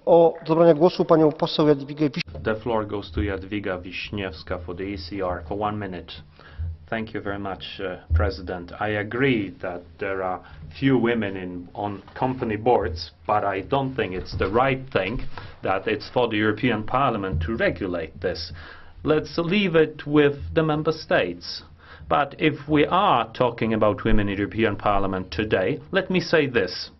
o zabranie głosu panią poseł Jadwigę WIŚNIEWSKA. The floor goes to Jadwiga WIŚNIEWSKA for the ECR for 1 minute. Thank you very much, President. I agree that there are few women on company boards, but I don't think it's the right thing that it's for the European Parliament to regulate this. Let's leave it with the member states. But if we are talking about women in the European Parliament today, let me say this.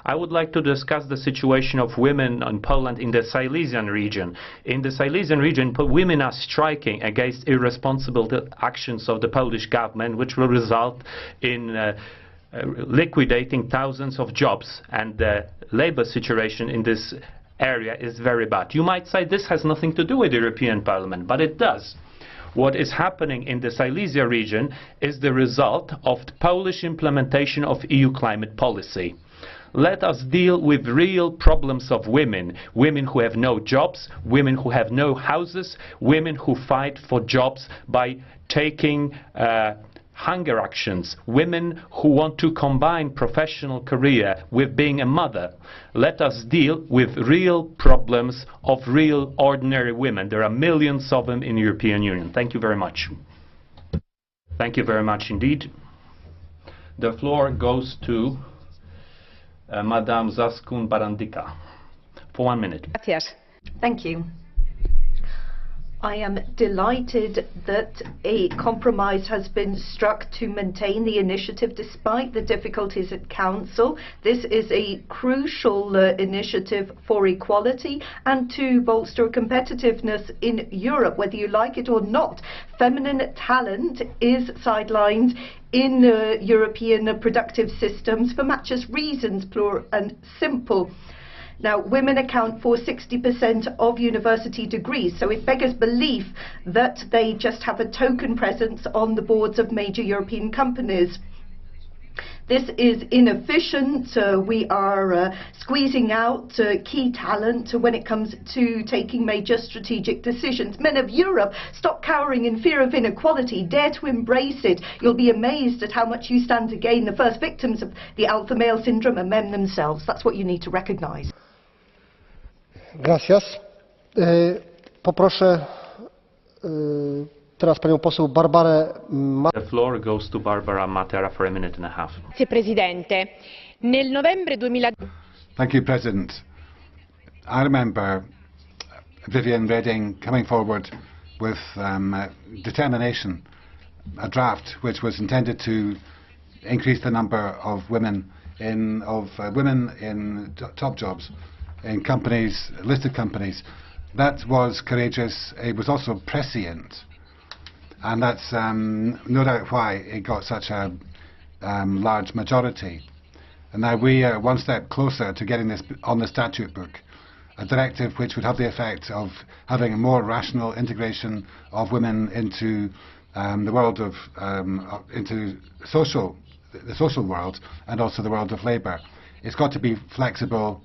I would like to discuss the situation of women in Poland in the Silesian region. In the Silesian region, women are striking against irresponsible actions of the Polish government, which will result in liquidating thousands of jobs, and the labor situation in this area is very bad. You might say this has nothing to do with the European Parliament, but it does. What is happening in the Silesia region is the result of the Polish implementation of EU climate policy. Let us deal with real problems of women. Women who have no jobs, women who have no houses, women who fight for jobs by taking hunger actions, women who want to combine professional career with being a mother. Let us deal with real problems of real ordinary women. There are millions of them in the European Union. Thank you very much. Thank you very much indeed. The floor goes to Madame Izaskun BARANDICA for 1 minute. Gracias. Thank you. I am delighted that a compromise has been struck to maintain the initiative despite the difficulties at Council. This is a crucial initiative for equality and to bolster competitiveness in Europe, whether you like it or not. Feminine talent is sidelined in European productive systems for matches reasons, pure and simple. Now, women account for 60% of university degrees, so it beggars belief that they just have a token presence on the boards of major European companies. This is inefficient. We are squeezing out key talent when it comes to taking major strategic decisions. Men of Europe, stop cowering in fear of inequality. Dare to embrace it. You'll be amazed at how much you stand to gain. The first victims of the alpha male syndrome are men themselves. That's what you need to recognise. Gracias. Poproszę teraz panią poseł Barbarę The floor goes to Barbara Matera for 1.5 minutes. Grazie Presidente. Nel novembre 2000... Thank you, President. I remember Viviane Reding coming forward with determination, a draft which was intended to increase the number of women in top jobs in companies, listed companies. That was courageous. It was also prescient, and that's no doubt why it got such a large majority. And now we are one step closer to getting this on the statute book, a directive which would have the effect of having a more rational integration of women into the world of into the social world and also the world of labour. It's got to be flexible,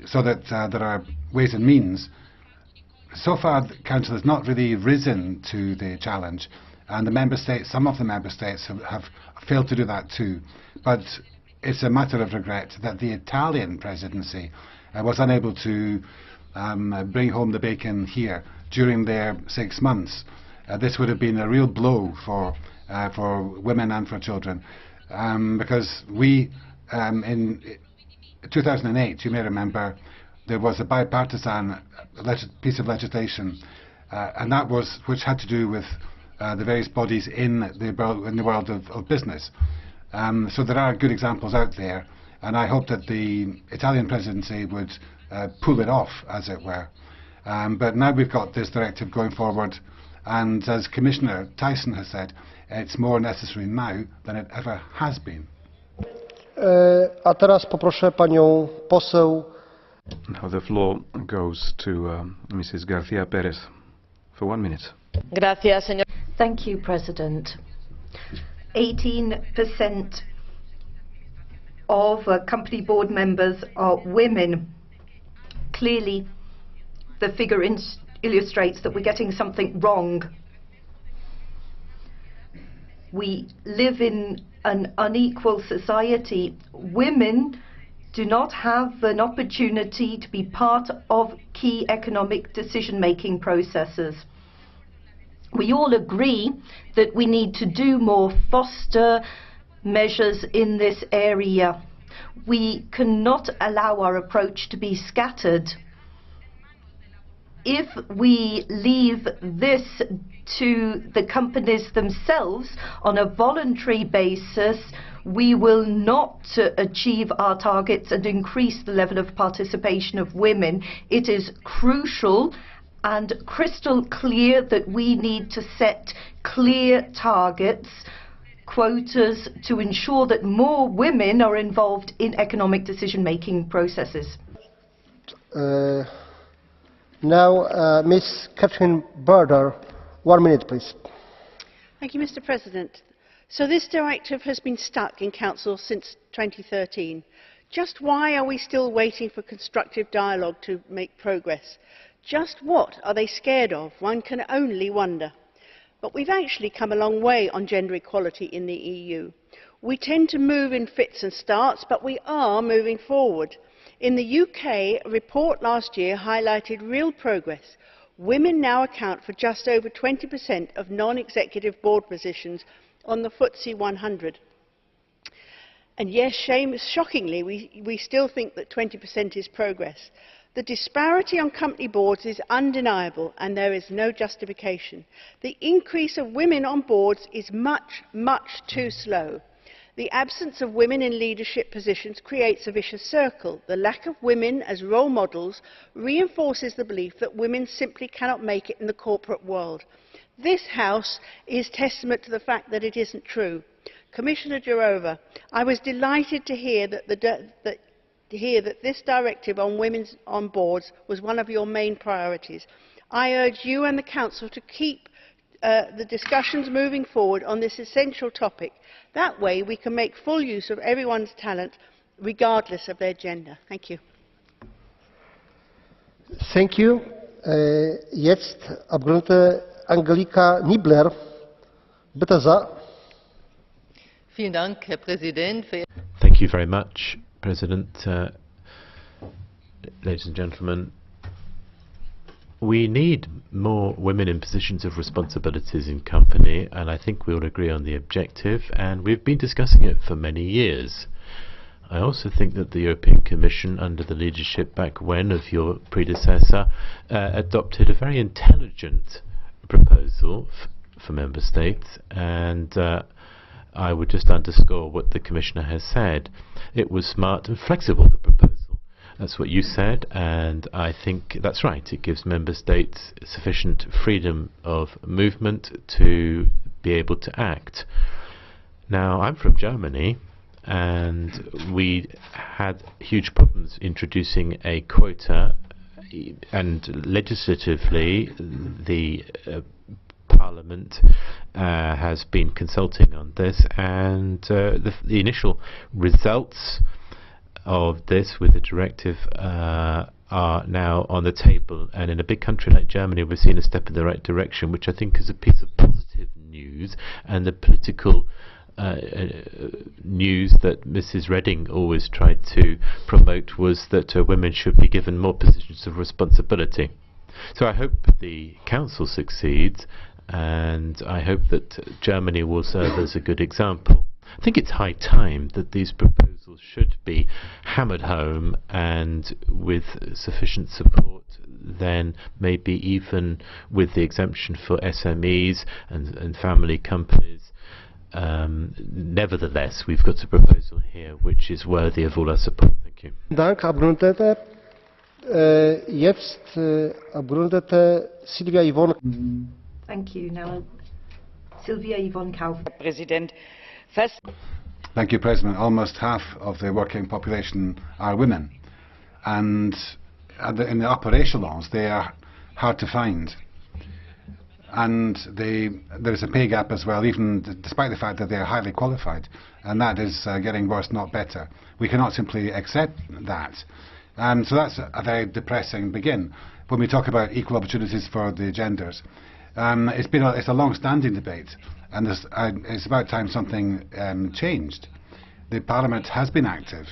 so that there are ways and means. So far, the Council has not really risen to the challenge, and the Member States, some of the Member States have failed to do that too. But it's a matter of regret that the Italian presidency was unable to bring home the bacon here during their 6 months. This would have been a real blow for women and for children, because we, in 2008, you may remember, there was a bipartisan piece of legislation, and that was which had to do with the various bodies in the world of business. So there are good examples out there, and I hope that the Italian presidency would pull it off, as it were. But now we've got this directive going forward, and as Commissioner Tyson has said, it's more necessary now than it ever has been. A teraz poproszę panią poseł. Now the floor goes to Mrs. García Pérez for 1 minute. Gracias, señor. Thank you, President. 18% of company board members are women. Clearly, the figure illustrates that we're getting something wrong. We live in an unequal society. Women do not have an opportunity to be part of key economic decision-making processes. We all agree that we need to do more, foster measures in this area. We cannot allow our approach to be scattered. If we leave this to the companies themselves on a voluntary basis, we will not achieve our targets and increase the level of participation of women. It is crucial and crystal clear that we need to set clear targets, quotas, to ensure that more women are involved in economic decision-making processes. Now, Ms. Catherine Berder, 1 minute, please. Thank you, Mr. President. So this directive has been stuck in Council since 2013. Just why are we still waiting for constructive dialogue to make progress? Just what are they scared of? One can only wonder. But we've actually come a long way on gender equality in the EU. We tend to move in fits and starts, but we are moving forward. In the UK, a report last year highlighted real progress. Women now account for just over 20% of non-executive board positions on the FTSE 100. And yes, shockingly, we still think that 20% is progress. The disparity on company boards is undeniable and there is no justification. The increase of women on boards is much, much too slow. The absence of women in leadership positions creates a vicious circle. The lack of women as role models reinforces the belief that women simply cannot make it in the corporate world. This House is testament to the fact that it isn't true. Commissioner Jourova, I was delighted to hear that this directive on women on boards was one of your main priorities. I urge you and the Council to keep the discussions moving forward on this essential topic. That way we can make full use of everyone's talent, regardless of their gender. Thank you. Thank you. Jetzt Abgeordnete Angelika NIEBLER. Bitte sehr. Vielen Dank, Herr Präsident. Thank you very much, President. Ladies and gentlemen, we need more women in positions of responsibilities in company, and I think we all agree on the objective, and we've been discussing it for many years. I also think that the European Commission, under the leadership back when of your predecessor, adopted a very intelligent proposal for Member States, and I would just underscore what the Commissioner has said. It was smart and flexible, the proposal. That's what you said, and I think that's right. It gives Member States sufficient freedom of movement to be able to act. Now, I'm from Germany, and we had huge problems introducing a quota, and legislatively the Parliament has been consulting on this, and the initial results of this with the directive are now on the table, and in a big country like Germany we've seen a step in the right direction, which I think is a piece of positive news. And the political news that Mrs. Reding always tried to promote was that women should be given more positions of responsibility. So I hope the Council succeeds, and I hope that Germany will serve as a good example. I think it's high time that these proposals should be hammered home, and with sufficient support, then maybe even with the exemption for SMEs and family companies. Nevertheless, we've got a proposal here which is worthy of all our support. Thank you. Dank, Abgeordnete. Jetzt Abgeordnete Sylvia-Yvonne. Thank you. Now, Sylvia-Yvonne KAUFMANN. President. Thank you, President. Almost half of the working population are women, and in the upper echelons they are hard to find, and there is a pay gap as well, even despite the fact that they are highly qualified, and that is getting worse, not better. We cannot simply accept that, so that's a very depressing begin when we talk about equal opportunities for the genders. It's a long-standing debate, and it's about time something changed. The Parliament has been active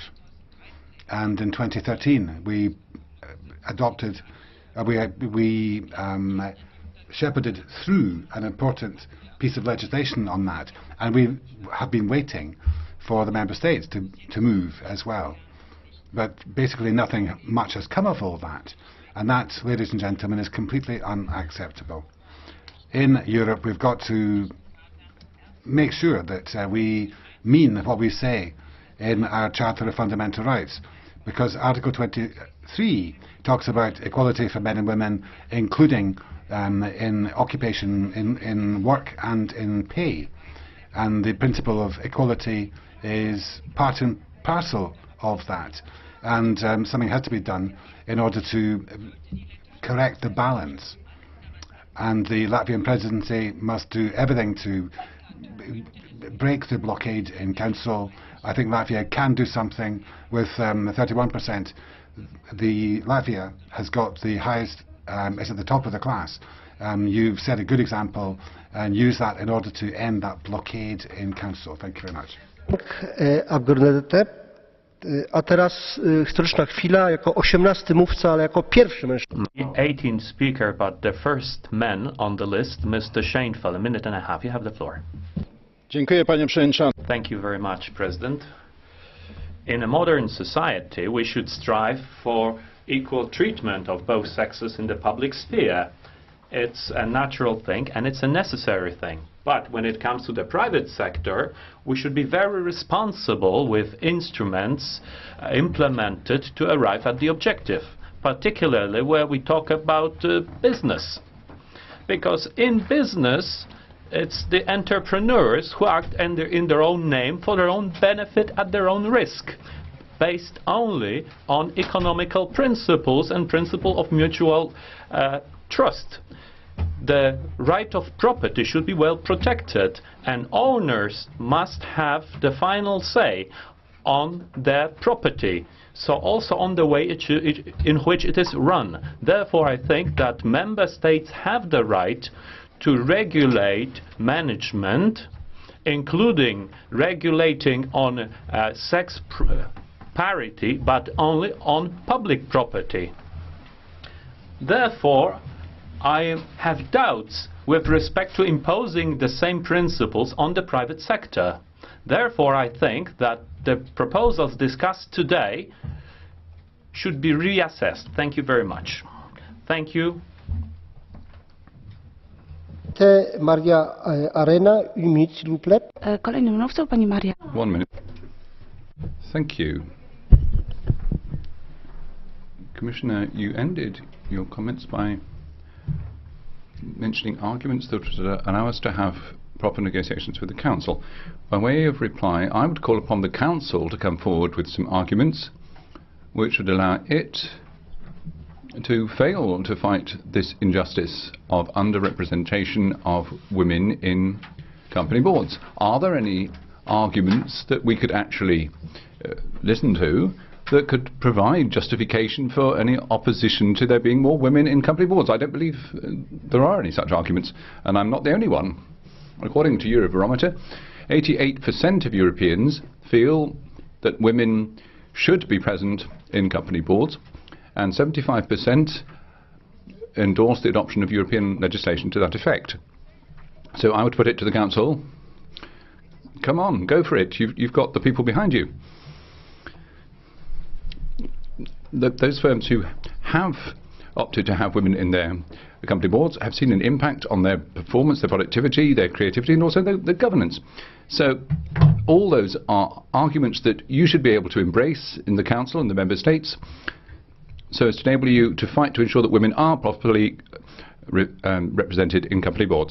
and in 2013 we adopted, shepherded through an important piece of legislation on that, and we have been waiting for the member states to move as well. But basically nothing much has come of all that, and that, ladies and gentlemen, is completely unacceptable. In Europe, we've got to make sure that we mean what we say in our Charter of Fundamental Rights, because Article 23 talks about equality for men and women, including in occupation, in work and in pay. And the principle of equality is part and parcel of that. And something has to be done in order to correct the balance. And the Latvian presidency must do everything to break the blockade in Council. I think Latvia can do something with 31%. Latvia has got the highest, is at the top of the class. You've set a good example and use that in order to end that blockade in Council. Thank you very much. A teraz historyczna chwila, jako 18. mówca, ale jako pierwszy mężczyzna. 18th speaker, but the first man on the list, Mr. SZEJNFELD. A minute and a half. You have the floor. Dziękuję, panie przewodniczący. Thank you very much, President. In a modern society, we should strive for equal treatment of both sexes in the public sphere. It's a natural thing and it's a necessary thing. But when it comes to the private sector, we should be very responsible with instruments implemented to arrive at the objective, particularly where we talk about business. Because in business, it's the entrepreneurs who act in their own name for their own benefit at their own risk, based only on economical principles and principle of mutual trust. The right of property should be well protected, and owners must have the final say on their property, so also on the way in which it is run. Therefore, I think that member states have the right to regulate management, including regulating on sex parity, but only on public property. Therefore, I have doubts with respect to imposing the same principles on the private sector. Therefore, I think that the proposals discussed today should be reassessed. Thank you very much. Thank you. Maria Arena, une minute, s'il vous plaît. Kolejnym mówcą, pani Maria. 1 minute. Thank you. Commissioner, you ended your comments by mentioning arguments that would allow us to have proper negotiations with the Council. By way of reply, I would call upon the Council to come forward with some arguments which would allow it to fail to fight this injustice of underrepresentation of women in company boards. Are there any arguments that we could actually listen to that could provide justification for any opposition to there being more women in company boards? I don't believe there are any such arguments, and I'm not the only one. According to Eurobarometer, 88% of Europeans feel that women should be present in company boards, and 75% endorse the adoption of European legislation to that effect. So I would put it to the Council, come on, go for it, you've got the people behind you. Those firms who have opted to have women in their company boards have seen an impact on their performance, their productivity, their creativity, and also their governance. So all those are arguments that you should be able to embrace in the Council and the Member States, so as to enable you to fight to ensure that women are properly represented in company boards.